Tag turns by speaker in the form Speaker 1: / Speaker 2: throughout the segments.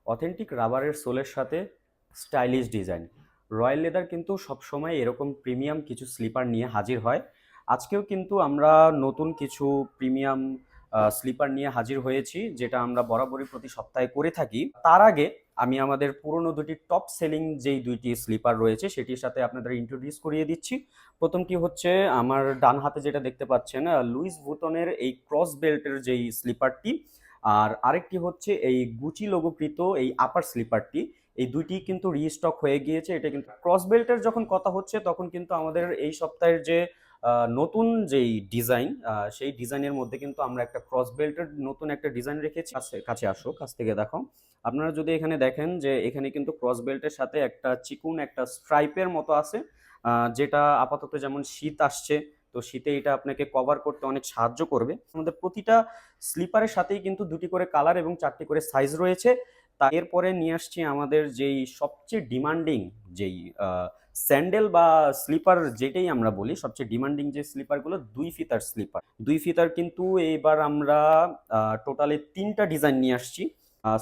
Speaker 1: Authentic রাবারের সোলের সাথে stylish design. Royal leather কিন্তু সবসময় এরকম প্রিমিয়াম কিছু স্লিপার নিয়ে হাজির হয়। আজকেও কিন্তু আমরা নতুন কিছু প্রিমিয়াম স্লিপার নিয়ে হাজির হয়েছি, যেটা আমরা বরাবরই প্রতি সপ্তাহে করে থাকি। তার আগে আমি আমাদের পুরনো দুটি টপ সেলিং যেই দুইটি স্লিপার রয়েছে সেটির সাথে আপনাদের ইন্ট্রোডিউস করিয়ে দিচ্ছি। প্রথমটি হচ্ছে আমার ডান হাতে যেটা দেখতে পাচ্ছেন, লুইস ভুটনের এই ক্রস বেল্টের যেই স্লিপারটি, আর আরেকটি হচ্ছে এই গুচি লোগোকৃত এই আপার স্লিপারটি। এই দুইটি কিন্তু রিস্টক হয়ে গিয়েছে। এটা কিন্তু ক্রস বেল্টের যখন কথা হচ্ছে তখন কিন্তু আমাদের এই সপ্তাহের যে নতুন যেই ডিজাইন, সেই ডিজাইনের মধ্যে কিন্তু আমরা একটা ক্রস বেল্টের নতুন একটা ডিজাইন রেখেছি। কাছে আসো, কাছ থেকে দেখো। আপনারা যদি এখানে দেখেন যে এখানে কিন্তু ক্রস বেল্টের সাথে একটা চিকুন একটা স্ট্রাইপের মতো আছে, যেটা আপাতত যেমন শীত আসছে, তো শীতে এটা আপনাকে কভার করতে অনেক সাহায্য করবে। আমাদের প্রতিটা স্লিপারের সাথেই কিন্তু দুটি করে কালার এবং চারটি করে সাইজ রয়েছে। তা এরপরে নিয়ে আসছি আমাদের যেই সবচেয়ে ডিমান্ডিং যেই স্যান্ডেল বা স্লিপার যেটাই আমরা বলি, সবচেয়ে ডিমান্ডিং যে স্লিপারগুলো, 2 ফিতার স্লিপার। 2 ফিতার কিন্তু এইবার আমরা টোটালি 3টা ডিজাইন নিয়ে আসছি।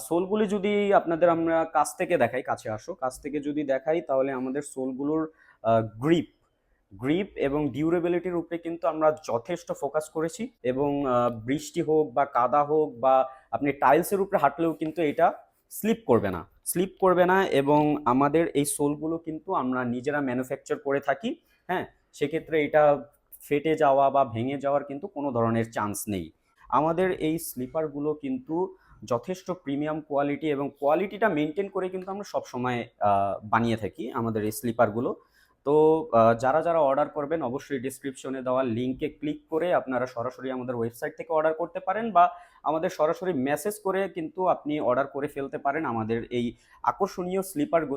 Speaker 1: সোলগুলি যদি আপনাদের আমরা কাছ থেকে দেখাই, কাছে আসো, কাছ থেকে যদি দেখাই তাহলে আমাদের সোলগুলোর গ্রিপ গ্রিপ এবং ডিউরেবিলিটির উপরে কিন্তু আমরা যথেষ্ট ফোকাস করেছি। এবং বৃষ্টি হোক বা কাদা হোক বা আপনি টাইলসের উপরে হাঁটলেও কিন্তু এটা স্লিপ করবে না। এবং আমাদের এই সোলগুলো কিন্তু আমরা নিজেরা ম্যানুফ্যাকচার করে থাকি। হ্যাঁ, সেক্ষেত্রে এটা ফেটে যাওয়া বা ভেঙে যাওয়ার কিন্তু কোনো ধরনের চান্স নেই। আমাদের এই স্লিপারগুলো কিন্তু যথেষ্ট প্রিমিয়াম কোয়ালিটি, এবং কোয়ালিটিটা মেনটেন করে কিন্তু আমরা সবসময় বানিয়ে থাকি আমাদের এই স্লিপারগুলো। তো যারা যারা অর্ডার করবেন অবশ্যই ডিসক্রিপশনে দেওয়া লিঙ্কে ক্লিক করে আপনারা সরাসরি আমাদের ওয়েবসাইট থেকে অর্ডার করতে পারেন, বা আমাদের সরাসরি মেসেজ করে কিন্তু আপনি অর্ডার করে ফেলতে পারেন আমাদের এই আকর্ষণীয় স্লিপারগুলো।